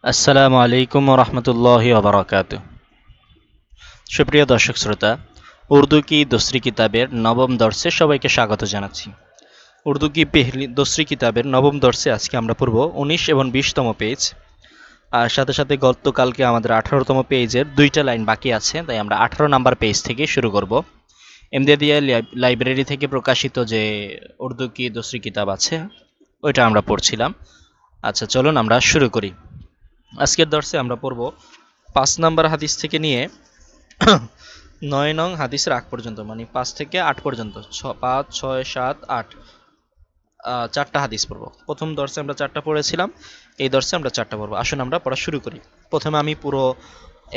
আসসালামু আলাইকুম রহমতুল্লাহি ওবরাকাতু। সুপ্রিয় দর্শক শ্রোতা, উর্দু কি দোসরি কিতাবের নবম দর্শে সবাইকে স্বাগত জানাচ্ছি। উর্দু কি পেহলি দোসরি কিতাবের নবম দর্শে আজকে আমরা পড়ব ১৯ এবং ২০তম পেজ। আর সাথে সাথে গতকালকে আমাদের ১৮তম পেজের দুইটা লাইন বাকি আছে, তাই আমরা ১৮ নাম্বার পেজ থেকে শুরু করব। এমদাদিয়া লাইব্রেরি থেকে প্রকাশিত যে উর্দু কি দোসরি কিতাব আছে ওইটা আমরা পড়ছিলাম। আচ্ছা, চলুন আমরা শুরু করি। আজকের দর্শে আমরা পড়ব ৫ নাম্বার হাদিস থেকে নিয়ে ৯ নং হাদিসের আগ পর্যন্ত, মানে ৫ থেকে ৮ পর্যন্ত, ৫, ৬, ৭, ৮, চারটা হাদিস পড়ব। প্রথম দর্শে আমরা চারটা পড়েছিলাম, এই দর্শে আমরা চারটা পড়ব। আসুন আমরা পড়া শুরু করি। প্রথমে আমি পুরো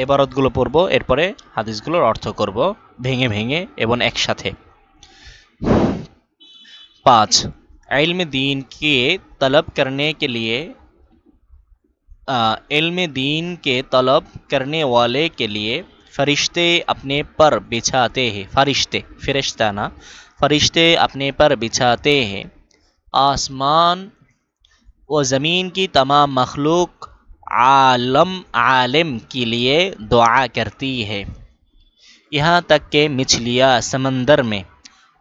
এবারতগুলো পড়ব, এরপরে হাদিসগুলোর অর্থ করব ভেঙে ভেঙে এবং একসাথে। ৫, इल्म दीन के तलब करने के लिए इल्म दीन के तलब करने वाले के लिए फरिश्ते अपने पर बिछाते हैं। फरिश्ते, फरिश्ता ना, फरिश्ते अपने पर बिछाते हैं। आसमान व ज़मीन की तमाम मखलूक आलिम के लिए दुआ करती है, यहाँ तक कि मछलियाँ समंदर में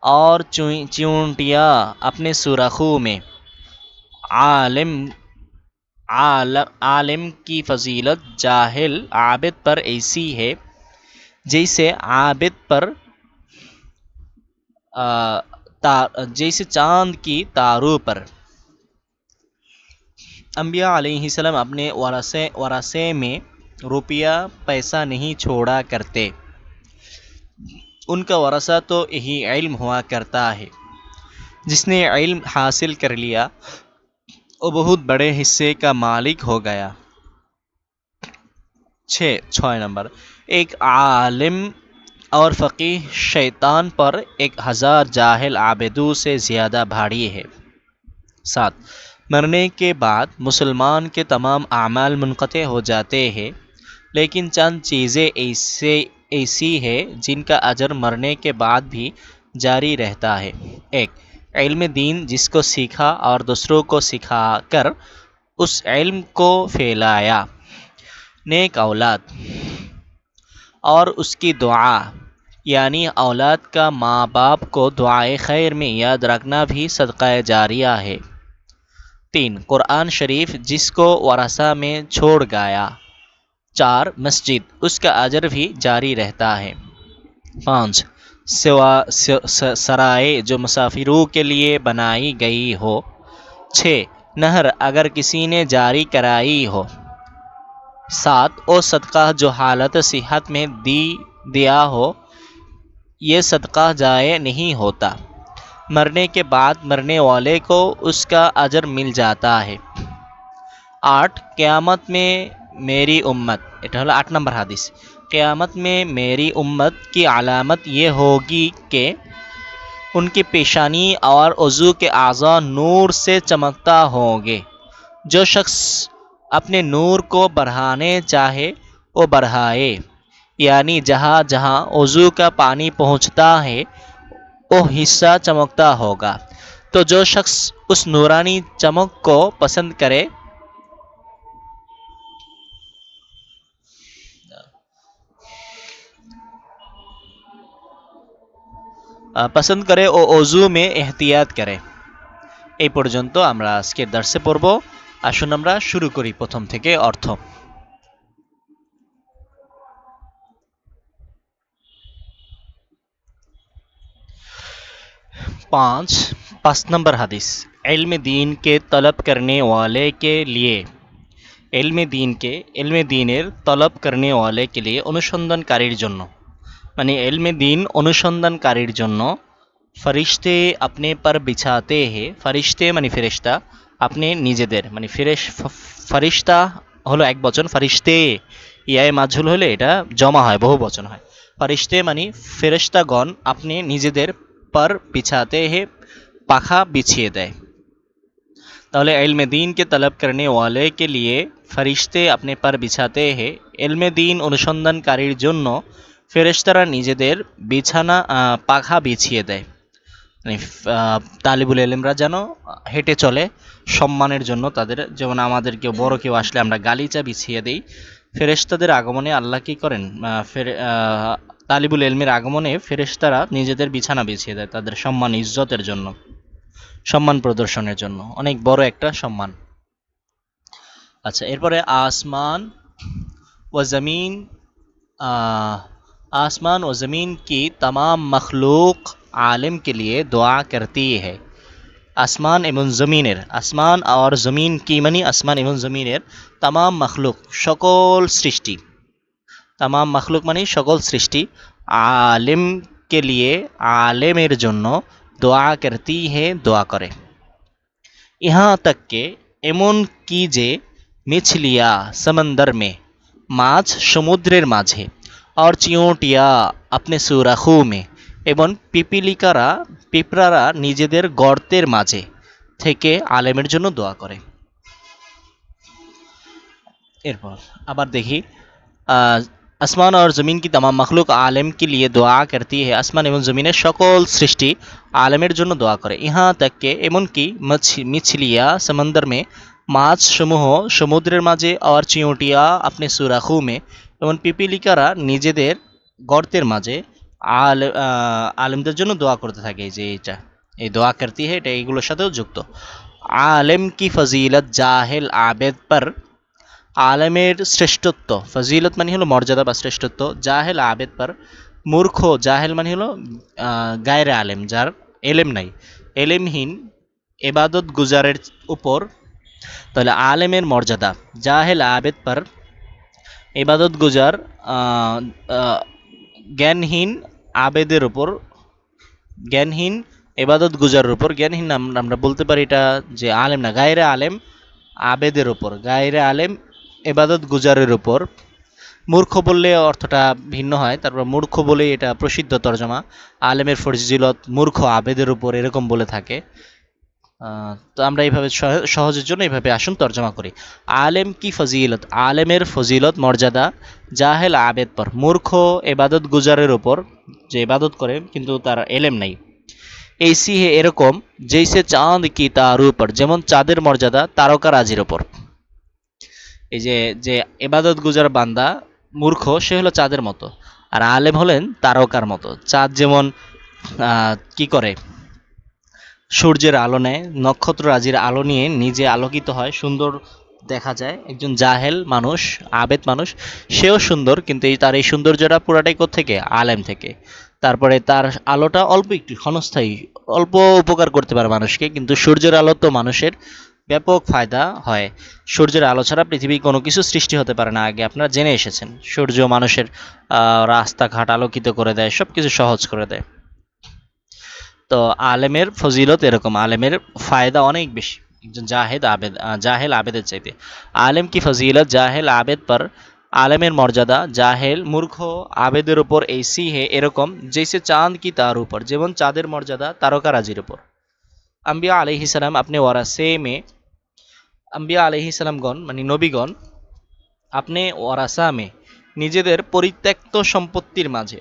और चींटियाँ अपने सुरखों में। आलिम आलिम की फजीलत जाहिल आबिद पर ऐसी है जैसे आबिद पर जैसे चांद की तारों पर। अंबिया अलैहिस्सलाम अपने वरसे में रुपया पैसा नहीं छोड़ा करते, उनका वरसा तो यही इल्म हुआ करता है। जिसने इल्म हासिल कर लिया वो बहुत बड़े हिस्से का मालिक हो गया। 6 नंबर, एक आलिम और फ़कीह शैतान पर 1000 जाहिल आबिदों से ज़्यादा भारी है। 7, मरने के बाद मुसलमान के तमाम आमाल मुनक़ते हो जाते हैं, लेकिन चंद चीज़ें ऐसी है जिनका अजर मरने के बाद भी जारी रहता है। 1, इल्म दीन जिसको सीखा और दूसरों को सिखाकर उस इल्म को फैलाया। नेक औलाद और उसकी दुआ, यानी औलाद का माँ बाप को दुआए खैर में याद रखना भी सदक़ा जारिया है। 3, कुरान शरीफ जिसको वरसा में छोड़ गया। 4, मस्जिद उसका अजर भी जारी रहता है। 5, सराय जो मुसाफिरों के लिए बनाई गई हो। 6, नहर अगर किसी ने जारी कराई हो। 7, वो सदका जो हालत सेहत में दिया हो, ये सदका जाए नहीं होता, मरने के बाद मरने वाले को उसका अजर मिल जाता है। 8, क़यामत में मेरी उम्मत, এটা হলো 8 নম্বর হাদিস। क़यामत में मेरी उम्मत की अलामत ये होगी कि उनकी पेशानी और उज़ू के आज़ा नूर से चमकता होंगे। जो शख्स अपने नूर को बढ़ाने चाहे वो बढ़ाए, यानी जहाँ जहाँ उज़ू का पानी पहुँचता है वो हिस्सा चमकता होगा। तो जो शख्स उस नूरानी चमक को पसंद करे ও অজু মে এহতিয়াত করে। এই পর্যন্ত আমরা আজকের দার্সে পড়ব। আসুন আমরা শুরু করি প্রথম থেকে অর্থ। 5 नंबर हदीस, इल्म दीन के तलब करने वाले के लिए, इल्म दीनेर तलब करने वाले के लिए অনুসন্ধানকারীর জন্য, মানে इल्म दीन অনুসন্ধানকারীর জন্য। फरिश्ते अपने पर बिछाते हैं, फरिश्ते মানে ফেরেশতা, আপনি নিজেদের মানে ফরিশতা হলো এক বচন, ফরিশ্তে ইয়ায়ে মাজহুল হলে এটা জমা হয়, বহু বচন হয়। ফরিশ্তে মানে ফেরেশতাগণ আপনি নিজেদের पर बिछाते हैं, পাখা বিছিয়ে দেয়। তাহলে इल्म दीन के तलब करने वाले के लिए फरिश्ते अपने पर बिछाते हैं, इल्म दीन অনুসন্ধানকারীর জন্য ফেরেশতারা নিজেদের বিছানা পাখা বিছিয়ে দেয়। তালিবুল ইলমরা যেন হেঁটে চলে সম্মানের জন্য তাদের, যেমন আমাদের কেউ বড় কেউ আসলে আমরা গালিচা বিছিয়ে দেই, ফেরেশতাদের আগমনে আল্লাহ কি করেন, তালিবুল এলমের আগমনে ফেরেশতারা নিজেদের বিছানা বিছিয়ে দেয় তাদের সম্মান ইজ্জতের জন্য, সম্মান প্রদর্শনের জন্য, অনেক বড় একটা সম্মান। আচ্ছা, এরপরে আসমান व ज़मीन, आसमान व ज़मीन की तमाम मखलूक आलिम के लिए दुआ करती है। আসমান এবং জমিনের, আসমান আর জমিন কি মানে আসমান এবং জমিনের তামাম মখলুক সকল সৃষ্টি, তামাম মখলুক মানে সকল সৃষ্টি, আলিম কে লিয়ে আলেমের জন্য দোয়া করতি হে দোয়া করে। ইহা তক কে এমন কি যে মিছলিয়া সমন্দর মে মাছ সমুদ্রের মাঝে, আর চিয়োটিয়া আপনি সুরাখু মে এবং পিঁপড়ারা নিজেদের গর্তের মাঝে থেকে আলেমের জন্য দোয়া করে। এরপর আবার দেখি, আসমান আর জমিন কি তামাম মখলুক আলেম के लिए দোয়া করती है। আসমান এবং জমিনের সকল সৃষ্টি আলেমের জন্য দোয়া করে। ইহা তক এমনকি মিছলিয়া সমন্দর মে মাছ সমূহ সমুদ্রের মাঝে, আর চিউটিয়া আপনি সুরাখু মে এবং পিপিলিকারা নিজেদের গর্তের মাঝে আলেমদের জন্য দোয়া করতে থাকে। যে এটা এই দোয়া করতি है এটা এইগুলোর সাথেও যুক্ত। আলেম কি ফজিলত জাহেল আবেদ পর, আলেমের শ্রেষ্ঠত্ব, ফজিলত মানে হলো মর্যাদা বা শ্রেষ্ঠত্ব, জাহেল আবেদ পর মূর্খ, জাহেল মানে হলো গায়রে আলেম, যার এলেম নাই, এলেমহীন এবাদত গুজারের উপর। তাহলে আলেমের মর্যাদা জাহেল আবেদ পর, এবাদত গুজার জ্ঞানহীন আবেদের উপর, জ্ঞানহীন এবাদত গুজারের উপর, জ্ঞানহীন আমরা বলতে পারি এটা যে আলেম না, গায়রে আলেম আবেদের উপর, গায়রে আলেম এবাদত গুজারের উপর। মূর্খ বললে অর্থটা ভিন্ন হয়, তারপর মূর্খ বলে এটা প্রসিদ্ধ তর্জমা, আলেমের ফজিলত মূর্খ আবেদের উপর এরকম বলে থাকে। তো আমরা এইভাবে সহজের জন্য এইভাবে আসুন তর্জমা করি। আলেম কি ফজিলত, আলেমের ফজিলত মর্যাদা, জাহেল আবেদ পর মূর্খ এবাদত গুজারের উপর, যে ইবাদত করে কিন্তু তার এলেম নাই। এইসি হে এরকম, জৈসে চাঁদ কি তার উপর, যেমন চাঁদের মর্যাদা তারকারাজির ওপর। এই যে যে এবাদত গুজার বান্দা মূর্খ সে হলো চাঁদের মতো, আর আলেম হলেন তারকার মতো। চাঁদ যেমন কি করে, সূর্যের আলো নেয়, নক্ষত্র রাজির আলো নিয়ে নিজে আলোকিত হয়, সুন্দর দেখা যায়। একজন জাহেল মানুষ, আবেদ মানুষ, সেও সুন্দর, কিন্তু তার এই সৌন্দর্যটা পুরাটাই থেকে আলেম থেকে। তারপরে তার আলোটা অল্প একটু ক্ষণস্থায়ী, অল্প উপকার করতে পারে মানুষকে, কিন্তু সূর্যের আলো তো মানুষের ব্যাপক ফায়দা হয়। সূর্যের আলো ছাড়া পৃথিবী কোনো কিছু সৃষ্টি হতে পারে না, আগে আপনারা জেনে এসেছেন। সূর্য মানুষের রাস্তাঘাট আলোকিত করে দেয়, সব কিছু সহজ করে দেয়। তো আলেমের ফজিলত এরকম, আলেমের ফায়দা অনেক বেশি একজন জাহেল আবেদের চাইতে। আলেম কি ফজিলত জাহেল আবেদ পর, আলেমের মর্যাদা জাহেল মূর্খ আবেদের উপর এইসি হে এরকম, জৈসে চাঁদ কি তার উপর, যেমন চাঁদের মর্যাদা তারকারাজির উপর। আম্বিয়া আলাইহিসালাম আপনি ওয়ারাসে মে, আম্বিয়া আলাইহিসালামগণ মানে নবীগণ, আপনি ওয়ারাসা মে নিজেদের পরিত্যক্ত সম্পত্তির মাঝে,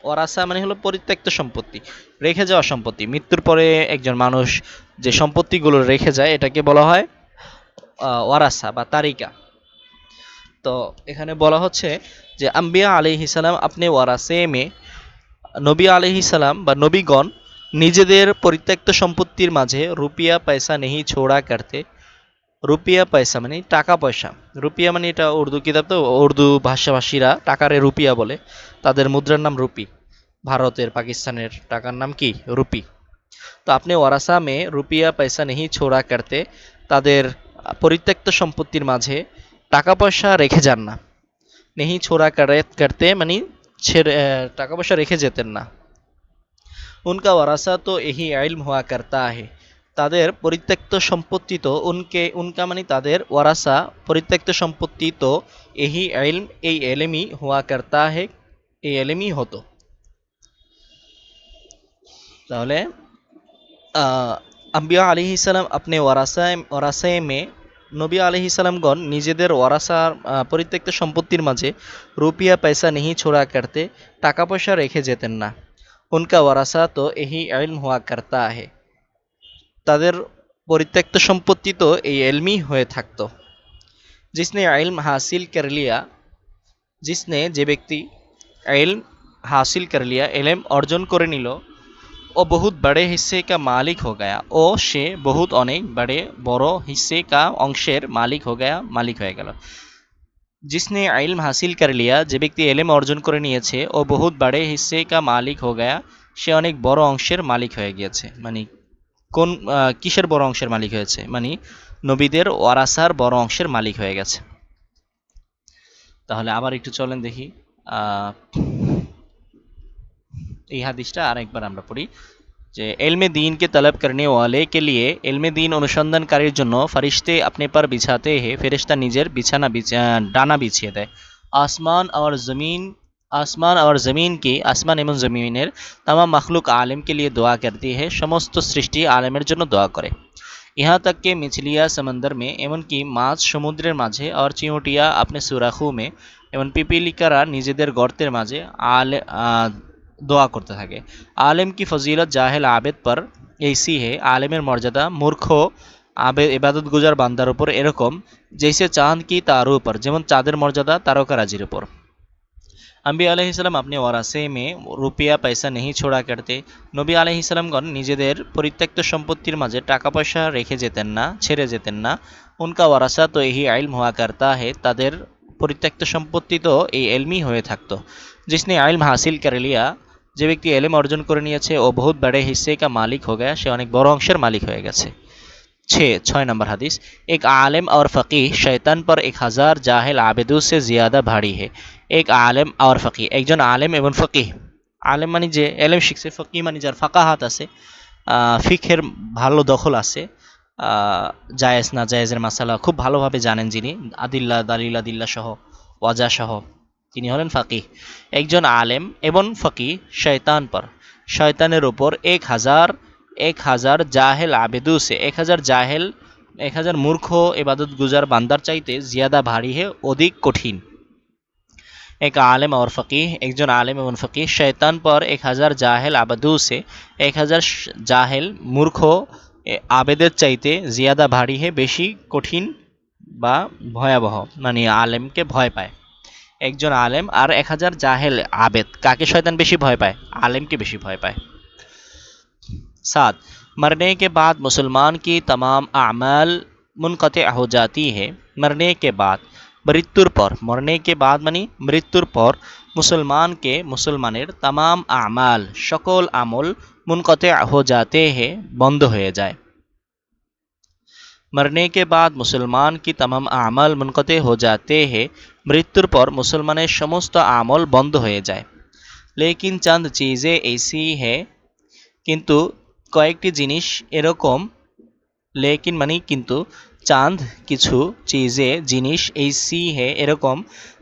ওয়ারাসা মানে হলো পরিত্যক্ত সম্পত্তি, রেখে যাওয়া সম্পত্তি। মৃত্যুর পরে একজন মানুষ যে সম্পত্তিগুলো রেখে যায় এটাকে বলা হয় ওয়ারাসা বা তারিকা। তো এখানে বলা হচ্ছে যে আম্বিয়া আলাইহিসালাম আপনি ওয়ারাসে মে, নবী আলাইহিসালাম বা নবীগণ নিজেদের পরিত্যক্ত সম্পত্তির মাঝে রুপিয়া পয়সা নেহি ছোড়া করতে। রুপিয়া পয়সা মানে টাকা পয়সা, রুপিয়া মানে এটা উর্দু কিতাব, তো উর্দু ভাষাভাষীরা টাকারে রুপিয়া বলে, তাদের মুদ্রার নাম রুপি। ভারতের পাকিস্তানের টাকার নাম কি, রুপি। তো আপনি ওয়ারাসা মে রুপিয়া পয়সা নেহি ছোড়া করতে, তাদের পরিত্যক্ত সম্পত্তির মাঝে টাকা পয়সা রেখে যান না। নেহি ছোড়া করতে মানে ছেড়ে টাকা পয়সা রেখে যেতেন না। উনকা ওয়ারাসা তো এহি ইলম হুয়া করতা হে, তাদের পরিত্যক্ত সম্পত্তি তো উনকা মানে তাদের, ওয়ারাসা পরিত্যক্ত সম্পত্তি তো এহি ইলম এই এলেমই হুয়া করতা হে, এই এলেমই হতো। তাহলে আম্বিয়া আলিহিসাল্লাম আপনি ওয়ারাসায় মে, নবী আলিহিসাল্লামগণ নিজেদের ওয়ারাসার পরিত্যক্ত সম্পত্তির মাঝে রুপিয়া পয়সা নেহি ছোড়া করতে, টাকা পয়সা রেখে যেতেন না। উনকা ওয়ারাসা তো এহি ইলম হুয়া করতা হে, তাদের পরিত্যক্ত সম্পত্তি তো এই এলমই হয়ে থাকতো। जिसने इल्म हासिल कर लिया, जिसने যে ব্যক্তি इल्म हासिल कर लिया इल्म অর্জন করে নিল, ও बहुत बड़े हिस्से का मालिक हो गया, ও সে বহুত অনেক বড় হিस्से का অংশের মালিক हो गया, মালিক হয়ে গেল। जिसने इल्म हासिल कर लिया যে ব্যক্তি এলেম অর্জন করে নিয়েছে, ও বহুত বড়ে হিस्से का मालिक हो गया, সে অনেক বড় অংশের মালিক হয়ে গিয়েছে। মানে কোন কিসের বড় অংশের মালিক হয়েছে, মানে নবীদের ওয়ারাসার বড় অংশের মালিক হয়ে গেছে। তাহলে আবার একটু চলেন দেখি এই হাদিসটা আরেকবার আমরা পড়ি যে इल्म दीन के तलब करने वाले के लिए इल्म दीन অনুসন্ধানকারীর জন্য फरिश्ते अपने पर बिछाते हैं, ফেরেশতা নিজের বিছানা ডানা বিছিয়ে দেয়। आसमान और ज़मीन की आसमान एवं ज़मीনের तमाम मखलूक आलिम के लिए दुआ करती है, সমস্ত সৃষ্টি আলেমের জন্য দোয়া করে। यहाँ तक कि मछलियाँ समंदर में এমনকি মাছ সমুদ্রের মাঝে और চিউটিয়া अपने सुराखों में এবং পিপিলিকারা নিজেদের গর্তের মাঝে দোয়া করতে থাকে। आलिम की फजीलत जाहिल आबिद पर ऐसी है, आलिमेর মর্যাদা মূর্খ আবেদ ইবাদত গুজার বান্দার উপর এরকম, जैसे चांद की तारों पर, যেমন চাঁদের মর্যাদা তারকারাজির উপর। अम्बिया अलैहिस्सलाम अपने वरासे में रुपया पैसा नहीं छोड़ा करते, নবী আলাইহিসসালামগণ নিজেদের পরিত্যক্ত সম্পত্তির মাঝে টাকা পয়সা রেখে যেতেন না, ছেড়ে যেতেন না। उनका वरासा तो यही इल्म हुआ करता है, তাদের পরিত্যক্ত সম্পত্তি তো এই এলমই হয়ে থাকতো। जिसने इल्म हासिल कर लिया যে ব্যক্তি এলেম অর্জন করে নিয়েছে, ও বহুত বড়ে হিस्से का मालिक हो गया, সে অনেক বড় অংশের মালিক হয়ে গেছে। 6 नंबर हदीस, एक आलिम और फ़कीह शैतान पर 1000 जाहिल आबिदों से ज़्यादा भारी है। एक आलिम और फ़कीह, একজন আলেম এবং ফকিহ, আলেম মানে যে এলেম শিখছে, ফকিহ মানে যার ফাকাহাত আছে, ফিকহের ভালো দখল আছে, জায়েজ না জায়েজের মাসালা খুব ভালোভাবে জানেন যিনি, আদিল্লা দালিল আদিল্লা সহ ওয়াজা সহ, তিনি হলেন ফাকিহ। একজন আলেম এবং ফকিহ শয়তান পর, শয়তানের উপর 1000 জাহেল আবেদু সে 1000 জাহেল 1000 মূর্খ ইবাদত গুজার বান্দার চাইতে জিয়াদা ভারী হে, অধিক কঠিন। এক আলেম और फ़कीह, একজন আলেম এবং ফকিহ শয়তান পর 1000 জাহেল আবাদু সে 1000 জাহেল মূর্খ আবেদের চাইতে জিয়াদা ভারী হে, বেশি কঠিন বা ভয়াবহ, মানে আলেমকে ভয় পায়। একজন আলেম আর 1000 জাহেল আবেদ, কাকে শয়তান বেশি ভয় পায়? আলেমকে বেশি ভয় পায়। 7 मरने के बाद मुसलमान की तमाम आमाल मुनक़ते हो जाती है। मरने के बाद মৃত্যুর পর, মরনে কে বাদ মানে মৃত্যুর পর, মুসলমানের তামাম আমাল সকল আমল মুনকতে হো যাতে হে বন্ধ হয়ে যায়। मरने के बाद मुसलमान की तमाम आमाल मुनक़ते हो जाते हैं, মৃত্যুর পর মুসলমানের সমস্ত আমল বন্ধ হয়ে যায়। लेकिन चंद चीज़ें ऐसी है, কিন্তু কয়েকটি জিনিস এরকম, লেকিন মানে কিন্তু, চাঁদ কিছু চিজে জিনিস ऐसी है এরকম,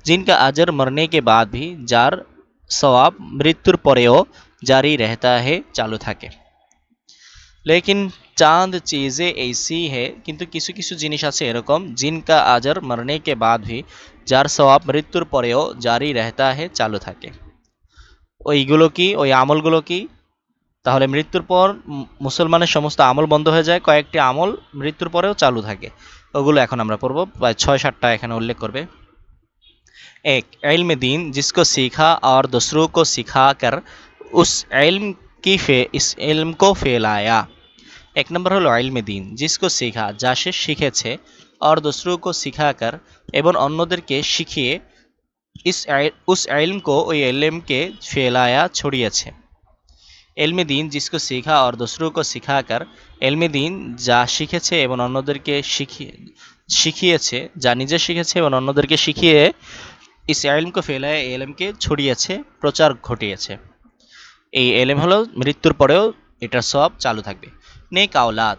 जिनका अजर मरने के बाद भी, যার সওয়াব মৃত্যুর পরেও জারি रहता है চালু থাকে। लेकिन चांद चीज़ें ऐसी है, কিন্তু কিছু কিছু জিনিস আছে এরকম, जिनका अजर मरने के बाद भी, যার সওয়াব মৃত্যুর পরেও জারি रहता है চালু থাকে। ওইগুলো কি, ওই আমলগুলো কি? তাহলে মৃত্যুর পর মুসলমানের সমস্ত আমল বন্ধ হয়ে যায়, কয়েকটি আমল মৃত্যুর পরেও চালু থাকে, ওগুলো এখন আমরা পড়ব, প্রায় 6-7টা এখানে উল্লেখ করবে। एक इल्म दीन जिसको सीखा और दूसरों को सिखा कर उस इस इल्म को फैलाया। एक नंबर হলো इल्म दीन जिसको सीखा, যা সে শিখেছে, और दूसरों को सिखा कर এবং অন্যদেরকে শিখিয়ে, उस इल्म को ওই इल्मকে फैलाया ছড়িয়েছে। इल्म दीन जिसको सीखा और दूसरों को सिखाकर, इल्म दीन যা শিখেছে এবং অন্যদেরকে শিখিয়েছে, যা নিজে শিখেছে এবং অন্যদেরকে শিখিয়ে, इस इल्म को फैलाया, इल्मকে ছড়িয়েছে, প্রচার ঘটিয়েছে। এই ইলম হলো মৃত্যুর পরেও এটার সওয়াব চালু থাকবে। নেক আওলাদ,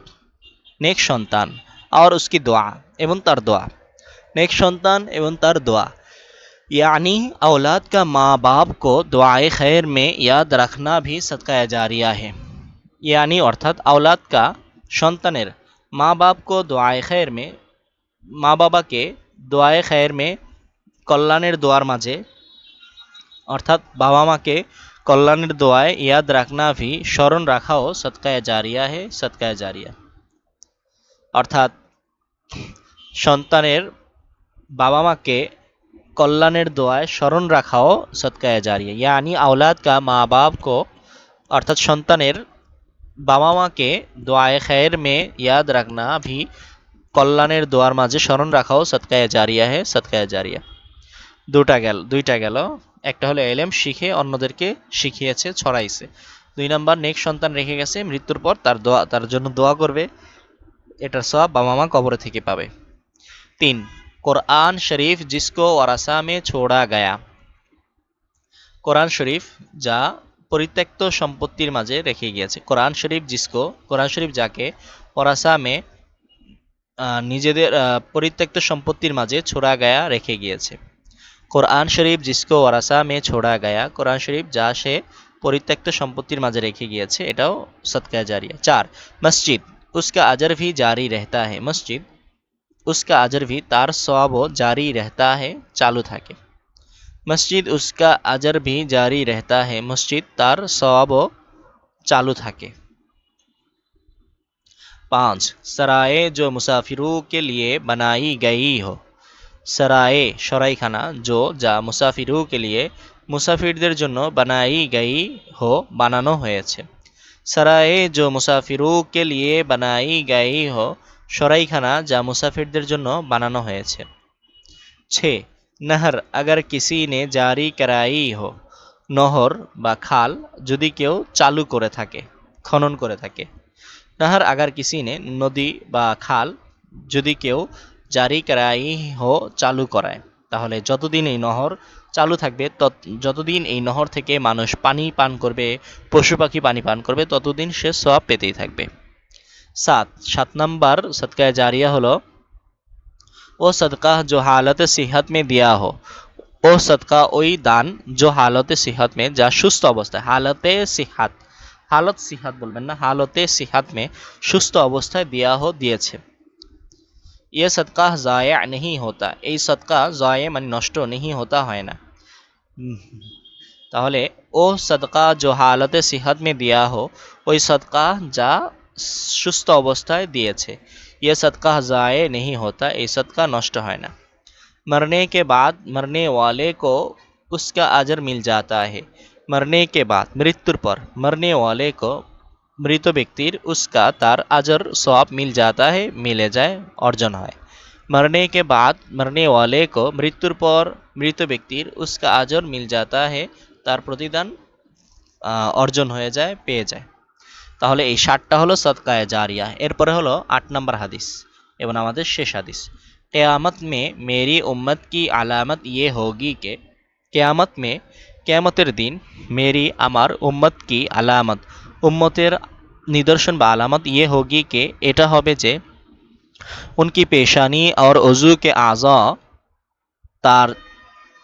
নেক সন্তান, और उसकी दुआ এবং তার দোয়া, নেক সন্তান এবং তার দোয়া, यानी औलाद का माँ बाप को दुआए खैर में याद रखना भी सदका जारिया है। यानी अर्थात औलाद का সন্তানের মা বাপ কো দোয়ায়ে খৈর মে, মা বাবাকে দোয়ায়ে খৈর মে কল্যাণের দোয়ার মাঝে, অর্থাৎ বাবা মাকে কল্যাণের দোয়ায় ইয়াদ রাখনা ভি স্মরণ রাখাও সদকায়ে জারিয়া হে, সদকায়ে জারিয়া। অর্থাৎ সন্তানের बाबा माँ के कल्याणेर दोआय स्मरण रखाओ सदकाए जारिया यानी औलाद का माँ बाप को अर्थात सन्तानेर बाबा माँ के दोआए खैर में याद रखना भी कल्याणेर दोआर माझे स्मरण रखाओ सदकाए जारिया है सदकाए जारिया দুইটা গেল একটা হলো এলেম শিখে অন্যদেরকে শিখিয়েছে ছড়াইছে 2 নাম্বার নেক সন্তান রেখে গেছে মৃত্যুর পর তার জন্য দোয়া করবে এটার সওয়াব বাবা মা কবরে থেকে পাবে 3 कुरान शरीफ जिसको वरासा में छोड़ा गया কোরআন শরীফ যা পরিত্যক্ত সম্পত্তির মাঝে রেখে গিয়েছে কোরআন শরীফ যাকে ওরাসা মে নিজেদের পরিত্যক্ত সম্পত্তির মাঝে ছোড়া গায়া রেখে গিয়েছে কোরআন শরীফ जिसको वरासा में छोड़ा गया কোরআন শরীফ যা সে পরিত্যক্ত সম্পত্তির মাঝে রেখে গিয়েছে এটাও সদকা জারিয়া 4 মসজিদ उसका अजर भी जारी रहता है मस्जिद उसका अजर भी तार सवाब जारी रहता है चालू থাকে मस्जिद उसका अजर भी जारी रहता है मस्जिद तार सवाब चालू থাকে 5 सराय जो मुसाफिरों के लिए बनाई गई हो सराय সরাইখানা जो যা মুসাফিরু के लिए মুসাফিরদের জন্য বানাই গই हो বানানো হয়েছে सराय जो मुसाफिरों के लिए बनाई गई हो সরাইখানা যা মুসাফিরদের জন্য বানানো হয়েছে 6 नहर अगर किसी ने जारी कराई हो নহর বা খাল যদি কেউ চালু করে থাকে খনন করে থাকে নহর अगर किसी ने নদী বা খাল যদি কেউ জারি করাই হো চালু করায় তাহলে যতদিন এই নহর চালু থাকবে যতদিন এই নহর থেকে মানুষ পানি পান করবে পশু পাখি পানি পান করবে ততদিন সে সওয়াব পেতেই থাকবে 7 नंबर सदका जारिया হলো ও सदका जो हालत सेहत में दिया हो ও सदका ওই দান जो हालत सेहत में যা সুস্থ অবস্থায় हालत सेहत বলবেন না हालत सेहत में সুস্থ অবস্থায় দেয়া हो দিয়েছে ये सदका ज़ाया नहीं होता এই सदका ज़ाया মানে নষ্ট नहीं होता হয় না তাহলে ও सदका जो हालत सेहत में दिया हो ওই सदका যা সুস্থ অবস্থায় দিয়েছে ये सदका ज़ाया नहीं होता এই सदका নষ্ট হয় না मरने के बाद मरने वाले को उसका अजर मिल जाता है मरने के बाद मृत्युर पर मरने वाले को मृत व्यक्तिर उसका तार अजर सवाब मिल जाता है मिले जाए अर्जन है मरने के बाद मरने वाले को मृत्युर पर मृत व्यक्तिर उसका अजर मिल जाता है तार प्रतिदान अर्जन हो जाए পেয়ে যায় তাহলে এই 60টা হলো সদকায়ে জারিয়া এরপরে হলো 8 নম্বর হাদিস এবং আমাদের শেষ হাদিস क़यामत में मेरी उम्मत की अलामत ये होगी कि क़यामत में क़यामतेर दिन मेरी आमार उम्मत की अलामत उम्मतेर निदर्शन बा अलामत ये होगी कि एटा होबे जे उनकी पेशानी और वजू के आज़ा तार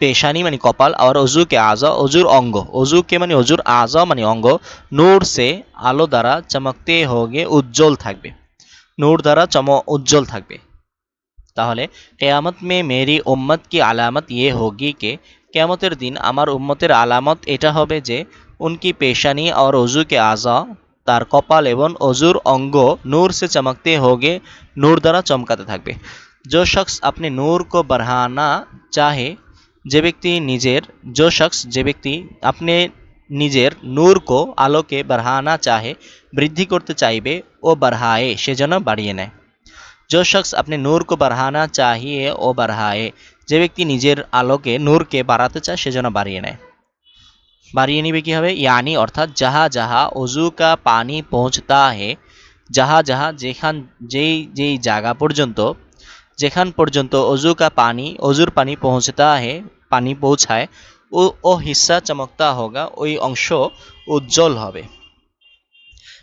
पेशानी मानी कपाल और वजू के आज़ा वजूर अंग वजू के मानी वजूर आज़ा मानी अंग नूर से आलो द्वारा चमकते होगे उज्जवल থাকবে नूर द्वारा उज्जवल থাকবে ताहले क़यामत में मेरी उम्मत की अलामत ये होगी कि क़यामतेर दिन आमार उम्मतेर अलामत एटा होबे जे उनकी पेशानी और वजू के आज़ा तार कपाल एवं वजूर अंग नूर से चमकते होगे नूर द्वारा चमकाते থাকবে जो शख्स अपने नूर को बढ़ाना चाहे जे व्यक्ति अपने निजेर नूर को आलो के बढ़ाना चाहे बृद्धि करते चाइबे ओ बढ़ाए से जेन बाड़िए नेय जो शख्स अपने नूर को बढ़ाना चाहिए ओ बढ़ाए जे व्यक्ति निजेर आलो के नूर के बाड़ाते चाय से जेन बाड़िए नेय बाड़िए निबे कि हबे यानी अर्थात जहाँ जहाँ वजू का पानी पहुँचता है जहाँ जहाँ जेई जागा पर्यन्त जेखान पर्यन्त वजू का पानी वजूर पानी पहुँचता है पानी पहुँचाए ओ हिस्सा चमकता होगा वही अंश उज्जवल होबे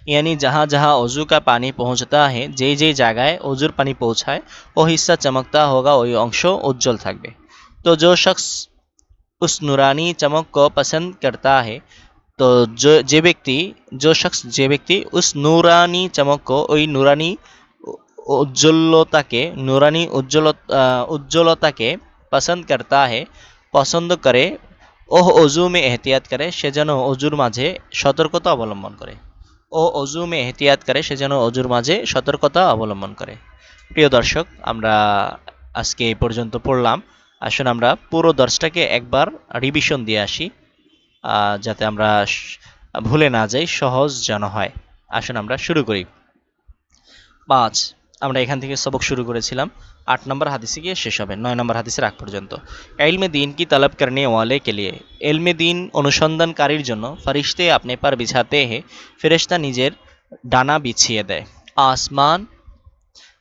यानी जहाँ जहाँ वजू का पानी पहुँचता है जे जगह वजूर पानी पहुँचाए वो हिस्सा चमकता होगा वही अंश उज्जवल থাকবে तो जो शख्स उस नूरानी चमक को पसंद करता है तो जे व्यक्ति उस नूरानी चमक को वही नूरानी उज्ज्वलता के पसंद करता है पसंद करे ओह वजू में एहतियात करे से जेन वजूर माझे सतर्कता अवलम्बन करे ओ वजू में एहतियात करे से जेन वजूर माझे सतर्कता अवलम्बन करे প্রিয় দর্শক, আমরা আজকে এই পর্যন্ত পড়লাম। আসুন আমরা পুরো দর্শটাকে একবার রিভিশন দিয়ে আসি, যাতে আমরা ভুলে না যাই, সহজ যেন হয়। আসুন আমরা শুরু করি। 5, আমরা এখান থেকে সবক শুরু করেছিলাম। 8 নম্বর হাদিসে গিয়ে শেষ হবে 9 নম্বর হাদিসের আগ পর্যন্ত। ইলমে দিন কি তलब करने वाले के लिए, ইলমে দিন অনুসন্ধানকারীর জন্য ফরিশতে আপনি पर बिछाते हैं, ফেরেশতা নিজের ডানা বিছিয়ে দেয়। আসমান,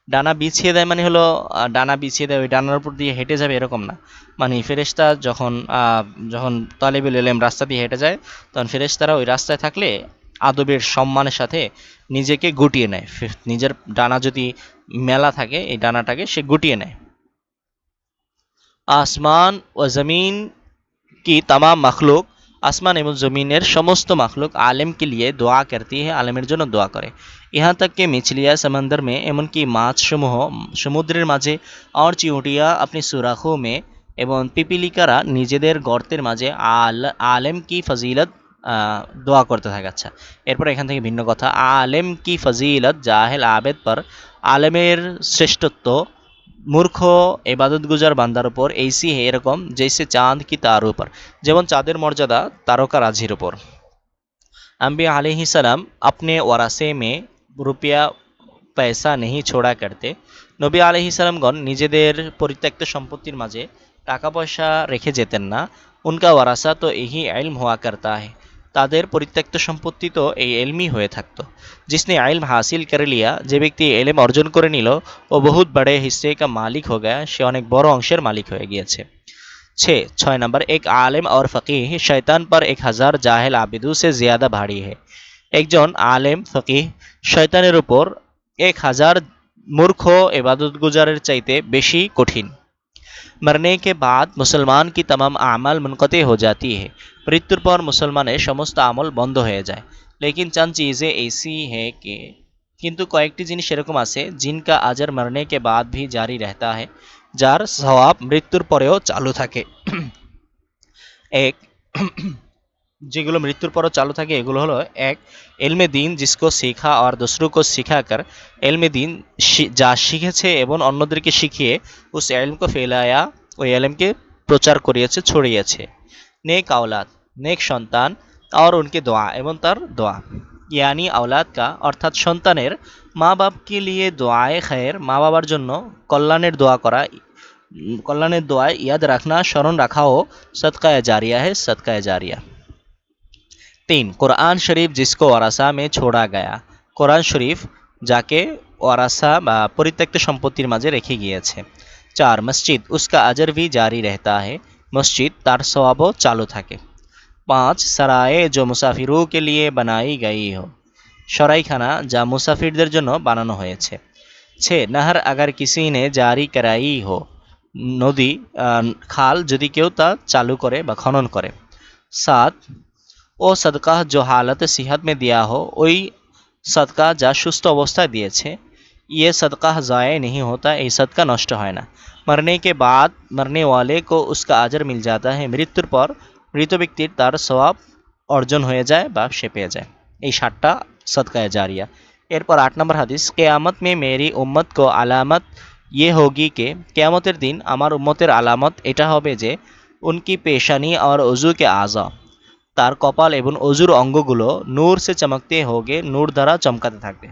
ডানা বিছিয়ে দেয় মানে হলো ডানা বিছিয়ে দেয় ওই ডানার উপর দিয়ে হেঁটে যাবে এরকম না। মানে ফেরেশতা যখন যখন তালেবুল ইলম রাস্তা দিয়ে হেঁটে যায়, তখন ফেরেশতারা ওই রাস্তায় থাকলে আদবের সম্মানের সাথে নিজেকে গুটিয়ে নেয়। নিজের ডানা যদি মেলা থাকে, এই ডানাটাকে সে গুটিয়ে নেয়। আসমান ও জমিন কি तमाम मखलूक, আসমান এবং জমিনের সমস্ত মাখলুক আলেম के लिए দোয়া करती है, আলেমের জন্য দোয়া করে। यहाँ तक कि मछलियाँ समंदर में, এমনকি মাছসমূহ সমুদ্রের মাঝে, और চিউটিয়া अपनी सुराखों में, এবং পিপিলিকারা নিজেদের গর্তের মাঝে আলেম কি ফজিলত দোয়া করতে থাকে। আচ্ছা, এরপর এখান থেকে ভিন্ন কথা। আলেম কি ফজিলত জাহেল আবেদ পর, আলেমের শ্রেষ্ঠত্ব মূর্খ এবাদতগুজার বান্দার উপর এইসি হে এরকম, জৈসে চাঁদ কি তার উপর, যেমন চাঁদের মর্যাদা তারকা রাজির উপর। अम्बिया अलैहिस्सलाम अपने वरासे में रुपया পয়সা নেহি ছোড়া করতে, নবী আলহিসাল্লামগণ নিজেদের পরিত্যক্ত সম্পত্তির মাঝে টাকা পয়সা রেখে যেতেন না। উনকা ওয়ারাসা তো यही इल्म हुआ करता है, তাদের পরিত্যক্ত সম্পত্তি তো এই এলমই হয়ে থাকতো। जिसने इल्म हासिल कर लिया, যে ব্যক্তি এলেম অর্জন করে নিল, ও বহুত বড়ে হিस्से का मालिक हो गया, সে অনেক বড় অংশের মালিক হয়ে গিয়েছে। 6 नंबर, एक आलिम और फ़कीह शैतान पर 1000 জাহেল আবিদু से ज़्यादा भारी है, একজন আলেম ফকিহ শয়তানের উপর 1000 মূর্খ এবাদতগুজারের চাইতে বেশি কঠিন। मरने के बाद मुसलमान की तमाम आमाल मुनक़ते हो जाती है, মৃত্যুর পর মুসলমানের সমস্ত আমল বন্ধ হয়ে যায়। लेकिन चंद चीज़ें ऐसी है कि, কিন্তু কয়েকটি জিনিস এরকম আছে, জিনকা আজর মরনে কে বাদ ভি জারি রহতা है, যার সওয়াব মৃত্যুর পরেও চালু থাকে। এক, যেগুলো মৃত্যুর পরও চালু থাকে এগুলো হলো: এক, এলমে দিন জিসকো শেখা আর দুসরো কো শিখাকর, এলমে দিন যা শিখেছে এবং অন্যদেরকে শিখিয়ে, উস এলমকে ফেলায়া, ওই এলমকে প্রচার করিয়েছে, ছড়িয়েছে। নেক আওলাদ, নেক সন্তান, আর উনকে দোয়া, এবং তার দোয়া। ইয়ানি আওলাদ কা, অর্থাৎ সন্তানের, মা বাপকে লিয়ে দোয়ায়ে খৈর, মা বাবার জন্য কল্যাণের দোয়া করা, কল্যাণের দোয়া ইয়াদ রাখনা, স্মরণ রাখাও সদকায়ে জারিয়া है, সদকায়ে জারিয়া। 3, कुरान शरीफ जिसको ওয়ারাসা में छोड़ा गया, কোরআন শরীফ যাকে ওয়ারাসা বা পরিত্যক্ত সম্পত্তির মাঝে রেখে গিয়েছে। 4, মসজিদ उसका अजर भी जारी रहता है, মসজিদ তার সওয়াবও চালু থাকে। 5, सराय जो मुसाफिरों के लिए बनाई गई हो, সরাইখানা যা মুসাফিরদের জন্য বানানো হয়েছে। 6, নহর अगर किसी ने जारी कराई हो, নদী খাল যদি কেউ তা চালু করে বা খনন করে। 7, ও সদকা जो हालत सेहत में दिया हो, ওই সদকা যা সুস্থ অবস্থায় দিয়েছে। ये सदका ज़ाय नहीं होता, এই সদকা নষ্ট হয় না। मरने के बाद मरने वाले को उसका अजर मिल जाता है, মৃত্যুর পর মৃত ব্যক্তির তার সওয়াব অর্জন হয়ে যায় বা সে পেয়ে যায়। এই 7টা সদকায়ে জারিয়া। এরপর 8 নম্বর হাদিস, কেয়ামত में मेरी उम्मत को আলামত ये होगी के, কেয়ামতের দিন আমার উম্মতের আলামত এটা হবে যে, उनकी पेशानी और उज़ू के आज़ा, তার কপাল এবং অজুর অঙ্গগুলো নূর সে চমকতে হোগে, নূর দ্বারা চমকাতে থাকবে।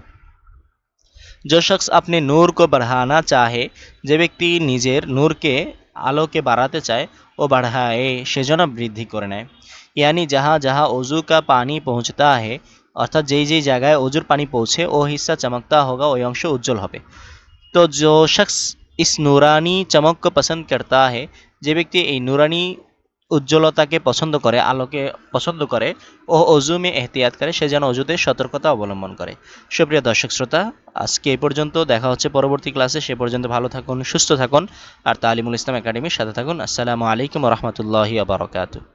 जो शख्स अपने नूर को बढ़ाना चाहे, যে ব্যক্তি নিজের নূরকে আলোকে বাড়াতে চায়, ও बढ़ाए সেজন্য বৃদ্ধি করে নেয়। यानी जहाँ जहाँ वज़ू का पानी पहुँचता है, অর্থাৎ যেই যেই জায়গায় অজুর পানি পৌঁছে, ও হিस्सा चमकता होगा, ওই অংশ উজ্জ্বল হবে। तो जो शख्स इस नूरानी चमक को पसंद करता है, যে ব্যক্তি এই নূরানি উজ্জ্বলতাকে পছন্দ করে, আলোকে পছন্দ করে, ও অজু মে এহতিয়াত করে, সে যেন অজুতে সতর্কতা অবলম্বন করে। সুপ্রিয় দর্শক শ্রোতা, আজকে এই পর্যন্ত, দেখা হচ্ছে পরবর্তী ক্লাসে। সে পর্যন্ত ভালো থাকুন, সুস্থ থাকুন, আর তালিমুল ইসলাম একাডেমির সাথে থাকুন। আসসালামু আলাইকুম রহমতুল্লাহি ওয়া বারাকাতুহু।